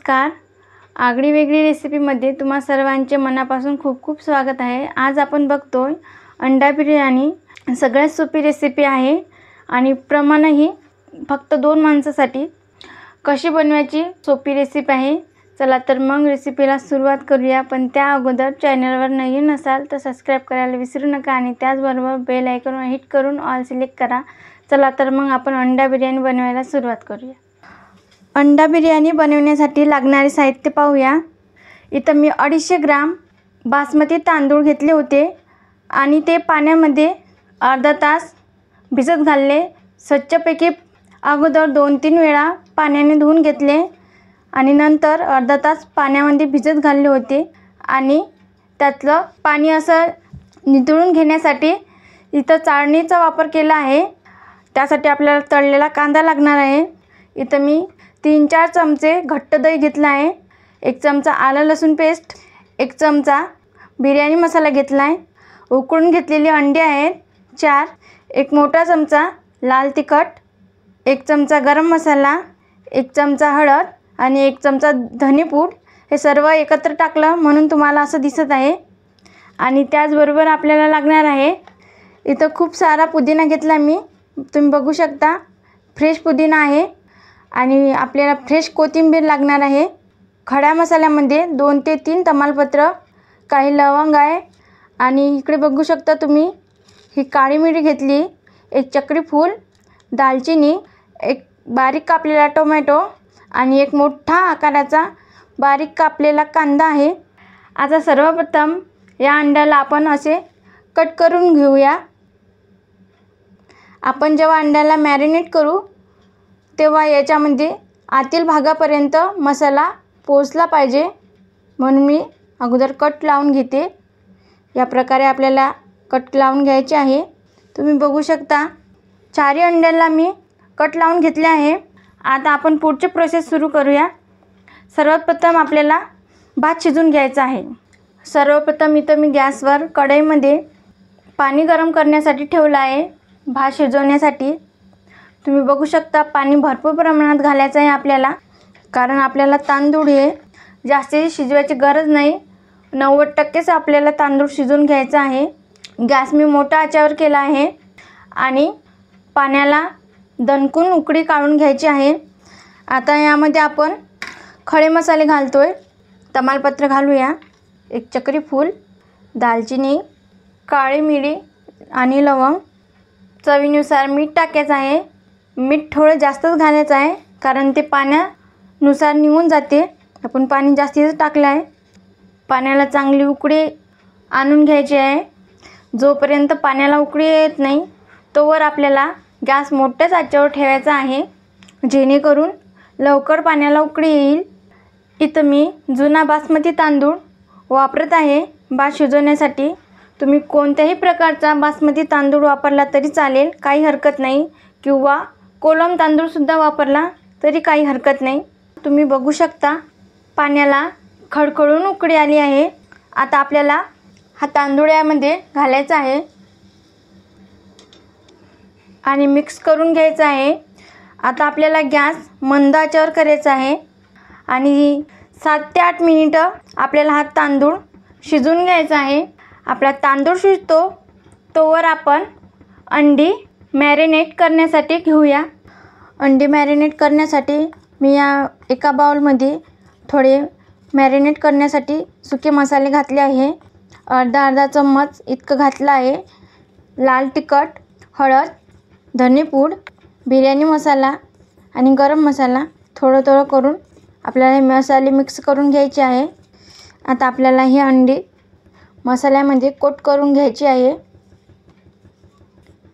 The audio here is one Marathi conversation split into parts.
नमस्कार. आगळी वेगळी रेसिपीमध्ये तुम्हा सर्वांचे मनापासून खूप खूप स्वागत आहे. आज आपण बघतोय अंडा बिर्याणी. सगळ्यात सोपी रेसिपी आहे आणि प्रमाणही फक्त 2 माणसासाठी. कशी बनवायची सोपी रेसिपी आहे. चला तर मग रेसिपीला सुरुवात करूया. पण त्या अगोदर चॅनलवर नवीन असाल तर सबस्क्राईब करायला विसरू नका आणि त्याचबरोबर बेल आयकॉन हिट करून ऑल सिलेक्ट करा. चला तर मग आपण अंडा बिर्याणी बनवायला सुरुवात करूया. अंडा बिर्याणी बनवण्यासाठी लागणारे साहित्य पाहूया. इथं मी 250 ग्राम बासमती तांदूळ घेतले होते आणि ते पाण्यामध्ये अर्धा तास भिजत घालले. स्वच्छपैकी अगोदर 2-3 वेळा पाण्याने धुवून घेतले आणि नंतर अर्धा तास पाण्यामध्ये भिजत घालले होते. आणि त्यातलं पाणी असं निथळून घेण्यासाठी इथं चाळणीचा वापर केला आहे. त्यासाठी आपल्याला तळलेला कांदा लागणार आहे. इथं मी 3-4 चमचे घट्ट दही घेतला आहे. 1 चमचा आलं लसूण पेस्ट, 1 चमचा बिर्याणी मसाला घेतला आहे. उकळून घेतलेली अंडी आहेत 4, 1 मोठा चमचा लाल तिखट, 1 चमचा गरम मसाला, 1 चमचा हळद आणि 1 चमचा धनेपूड. हे सर्व एकत्र टाकलं म्हणून तुम्हाला असं दिसत आहे. आणि त्याचबरोबर आपल्याला लागणार आहे इथं खूप सारा पुदिना घेतला मी. तुम्ही बघू शकता फ्रेश पुदिना आहे. आणि आपल्याला फ्रेश कोथिंबीर लागणार आहे. खड्या मसाल्यामध्ये 2 ते 3 तमालपत्र, काही लवंग आहे आणि इकडे बघू शकता तुम्ही ही काळी मिरी घेतली, 1 चक्री फूल, दालचिनी, 1 बारीक कापलेला टोमॅटो आणि 1 मोठा आकाराचा बारीक कापलेला कांदा आहे. आता सर्वप्रथम या अंड्याला आपण असे कट करून घेऊया. आपण जेव्हा अंड्याला मॅरिनेट करू तेव्हा याच्यामध्ये आतील भागापर्यंत मसाला पोचला पाहिजे म्हणून मी अगोदर कट लावून घेते. या प्रकारे आपल्याला कट लावून घ्यायचे आहे. तुम्ही बघू शकता 4 अंड्याला मी कट लावून घेतले आहे. आता आपण पुढची प्रोसेस सुरू करूया. सर्वात प्रथम आपल्याला भात शिजवून घ्यायचा आहे. सर्वप्रथम इथं मी गॅसवर कढईमध्ये पाणी गरम करण्यासाठी ठेवलं आहे भात शिजवण्यासाठी. तुम्ही बघू शकता पाणी भरपूर प्रमाणात घालायचं आहे आपल्याला, कारण आपल्याला तांदूळ हे जास्त शिजवायची गरज नाही. 90%च आपल्याला तांदूळ शिजवून घ्यायचा आहे. गॅस मी मोठा आचेवर केला आहे आणि पाण्याला दणकून उकळी काढून घ्यायची आहे. आता यामध्ये आपण खडे मसाले घालतोय. तमालपत्र घालूया, 1 चक्री फूल, दालचिनी, काळी मिरी आणि लवंग. चवीनुसार मीठ टाकायचं आहे. मीठ थोडं जास्तच घालायचं आहे कारण ते पाण्यानुसार निघून जाते. आपण पाणी जास्तीच टाकलं आहे. पाण्याला चांगली उकळी आणून घ्यायची आहे. जोपर्यंत पाण्याला उकळी येत नाही तोवर आपल्याला गॅस मोठ्याच आचेवर ठेवायचा आहे जेणेकरून लवकर पाण्याला उकळी येईल. इथं मी जुना बासमती तांदूळ वापरत आहे भात शिजवण्यासाठी. तुम्ही कोणत्याही प्रकारचा बासमती तांदूळ वापरला तरी चालेल, काही हरकत नाही. किंवा कोलम तांदूळसुद्धा वापरला तरी काही हरकत नाही. तुम्ही बघू शकता पाण्याला खडखडून उकळी आली आहे. आता आपल्याला हा तांदूळ यामध्ये घालायचा आहे आणि मिक्स करून घ्यायचा आहे. आता आपल्याला गॅस मंद आचेवर करायचा आहे आणि 7 ते 8 मिनिटं आपल्याला हा तांदूळ शिजवून घ्यायचा आहे. आपला तांदूळ शिजतो तोवर आपण अंडी मॅरिनेट करण्यासाठी घेऊया. अंडी मॅरिनेट करण्यासाठी मी या एका बाउलमध्ये थोडे मॅरिनेट करण्यासाठी सुके मसाले घातले आहे. अर्धा चम्मच इतकं घातलं आहे. लाल तिखट, हळद, धनेपूड, बिर्याणी मसाला आणि गरम मसाला थोडं करून आपल्याला हे मसाले मिक्स करून घ्यायचे आहे. आता आपल्याला ही अंडी मसाल्यामध्ये कोट करून घ्यायची आहे.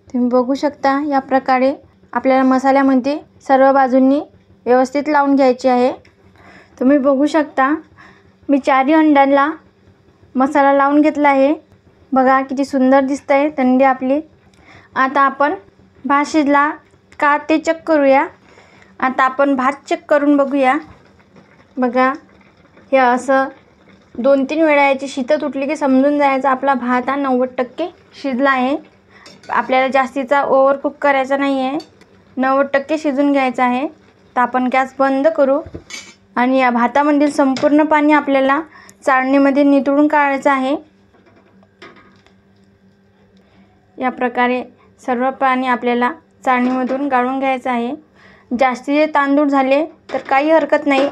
तुम्ही बघू शकता या प्रकारे आपल्याला मसाल्यामध्ये सर्व बाजूंनी व्यवस्थित लावून घ्यायची आहे. तुम्ही बघू शकता मी 4 अंड्याला मसाला लावून घेतला आहे. बघा किती सुंदर दिसत आहे अंडी आपली. आता आपण भात शिजला का ते चेक करूया. आता आपण भात चेक करून बघूया. बघा हे असं 2-3 वेळा याची शितं तुटली की समजून जायचं आपला भात हा 90% शिजला आहे. आपल्याला जास्तीचा ओव्हर कुक करायचा नाही आहे. 90% शिजून घ्यायचा आहे. तर आपण गॅस बंद करू आणि या भातामधील संपूर्ण पाणी आपल्याला चाळणीमध्ये नितळून काढायचं आहे। या प्रकारे सर्व पाणी आपल्याला चाळणीमधून गाळून घ्यायचं आहे। जास्तीचे तांदूळ झाले तर काही हरकत नाही,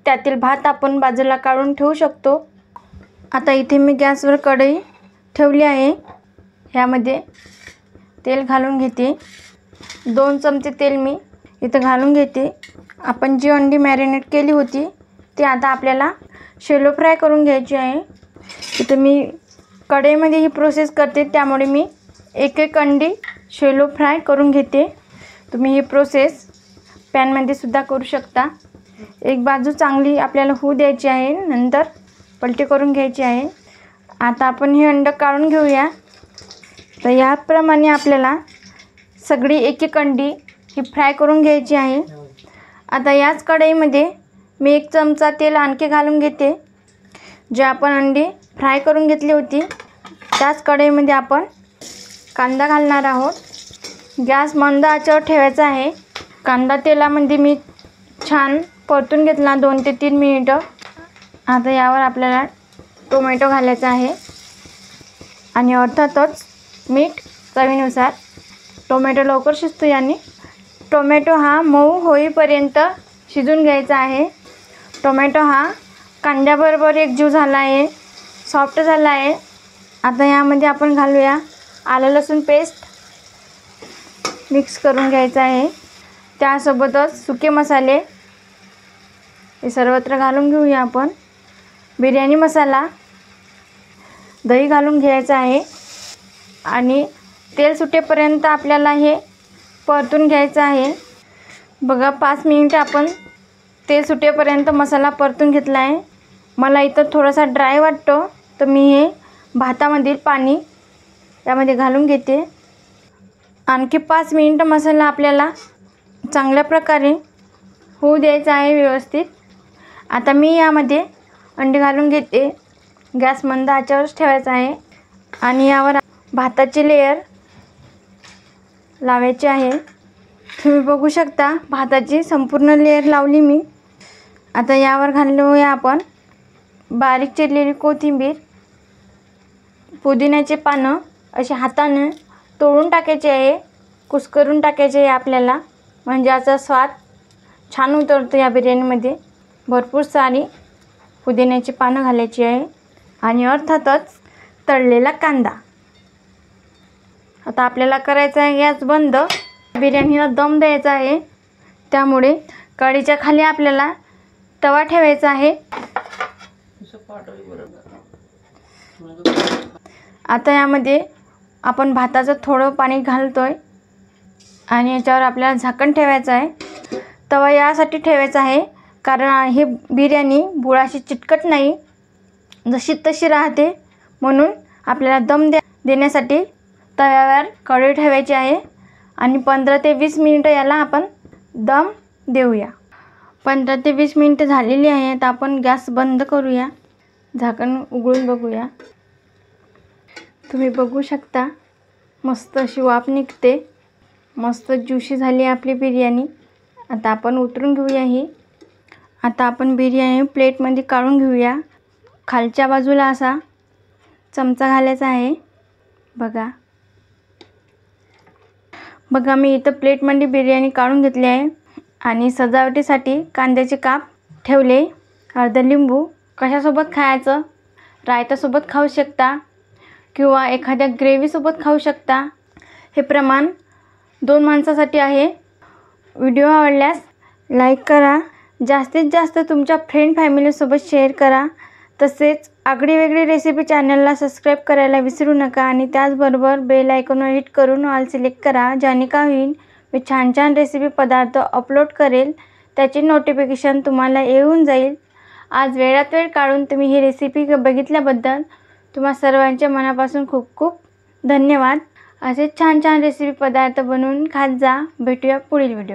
त्यातील भात आपण बाजूला काढून ठेवू शकतो। आता इथे मी गॅसवर कढई ठेवली आहे। यामध्ये तेल घालून घेते। 2 चमचे तेल मी इथं घालून घेते। आपण जी अंडी मॅरिनेट केली होती ती आता आपल्याला शॅलो फ्राय करून घ्यायची आहे। इथं मी कढईमध्ये ही प्रोसेस करते, त्यामुळे मी एक अंडी शॅलो फ्राय करून घेते। तुम्ही ही प्रोसेस पॅनमध्ये सुद्धा करू शकता। एक बाजू चांगली आपल्याला होऊ द्यायची आहे, नंतर पलटी करून घ्यायची आहे। आता आपण हे अंड काढून घेऊया। तर याप्रमाणे आपल्याला सगळी एक अंडी ही फ्राय करून घ्यायची आहे। आता याच कढईमध्ये मी 1 चमचा तेल आणखी घालून घेते। जे आपण अंडी फ्राय करून घेतली होती त्याच कढईमध्ये आपण कांदा घालणार आहोत। गॅस मंद आचेवर ठेवायचा आहे। कांदा तेलामध्ये मी छान परतून घेतला 2 ते 3 मिनिटं। आता यावर आपल्याला टोमॅटो घालायचा आहे आणि अर्थातच मीठ चवीनुसार। टोमॅटो लवकर शिजतो याने। टोमॅटो हा मऊ होईपर्यंत शिजून घ्यायचा आहे। टोमॅटो हा कांद्याबरोबर एकजीव झाला आहे, सॉफ्ट झाला आहे। आता यामध्ये आपण घालूया आलं लसूण पेस्ट, मिक्स करून घ्यायचं आहे। त्यासोबतच सुके मसाले हे सर्वत्र घालून घेऊया आपण। बिर्याणी मसाला, दही घालून घ्यायचं आहे आणि तेल सुटेपर्यंत आपल्याला हे परतून घ्यायचं आहे। बघा 5 मिनिटं आपण तेल सुटेपर्यंत मसाला परतून घेतला आहे। मला इथं थोडासा ड्राय वाटतो, तर मी हे भातामधील पाणी यामध्ये घालून घेते। आणखी 5 मिनिटं मसाला आपल्याला चांगल्या प्रकारे होऊ द्यायचा आहे व्यवस्थित। आता मी यामध्ये अंडी घालून घेते। गॅस मंद आचेवरच ठेवायचा आहे आणि यावर भाताची लेयर लावायची आहे। तुम्ही बघू शकता भाताची संपूर्ण लेयर लावली मी। आता यावर घालूया आपण बारीक चिरलेली कोथिंबीर, पुदिन्याचे पानं असे हाताने तोडून टाकायचे आहे, कुस्करून टाकायचे आहे आपल्याला, म्हणजे याचा स्वाद छान उतरतो या बिर्याणीमध्ये। भरपूर सारी पुदिन्याची पानं घालायची आहे आणि अर्थातच तळलेला कांदा। आता आपल्याला करायचा आहे गॅस बंद। बिर्याणीला दम द्यायचा आहे, त्यामुळे कढईच्या खाली आपल्याला तवा ठेवायचा आहे। आता यामध्ये आपण भाताचं थोडं पाणी घालतोय आणि याच्यावर आपल्याला झाकण ठेवायचं आहे। तवा यासाठी ठेवायचा आहे कारण ही बिर्याणी बुडाशी चिटकत नाही, जशी तशी राहते, म्हणून आपल्याला दम देण्यासाठी तव्यावर कढई ठेवायची आहे आणि 15 ते 20 मिनिटं याला आपण दम देऊया। 15 ते 20 मिनिटं झालेली आहे। आता आपण गॅस बंद करूया, झाकण उघडून बघूया। तुम्ही बघू शकता मस्त अशी वाफ निघते, मस्त ज्युशी झाली आपली बिर्याणी। आता आपण उतरून घेऊया ही। आता आपण बिर्याणी प्लेटमध्ये काढून घेऊया। खालच्या बाजूला असा चमचा घालायचा आहे। बघा मी इथं प्लेटमध्ये बिर्याणी काढून घेतली आहे आणि सजावटीसाठी कांद्याचे काप ठेवले। अर्धा लिंबू, कशासोबत खायचं, रायतासोबत खाऊ शकता किंवा एखाद्या ग्रेव्हीसोबत खाऊ शकता। हे प्रमाण 2 माणसासाठी आहे। व्हिडिओ आवडल्यास लाईक करा, जास्तीत जास्त तुमच्या फ्रेंड फॅमिलीसोबत शेअर करा। तसेच आगळी वेगळी रेसिपी चॅनलला सबस्क्राईब करायला विसरू नका आणि त्याचबरोबर बेल आयकॉनवर हिट करून ऑल सिलेक्ट करा, ज्याने का होईल मी छान छान रेसिपी पदार्थ अपलोड करेल त्याची नोटिफिकेशन तुम्हाला येऊन जाईल। आज वेळात वेळ काढून तुम्ही ही रेसिपी बघितल्याबद्दल तुम्हा सर्वांच्या मनापासून खूप खूप धन्यवाद। असे छान छान रेसिपी पदार्थ बनवून खात जा। भेटूया पुढील व्हिडिओ।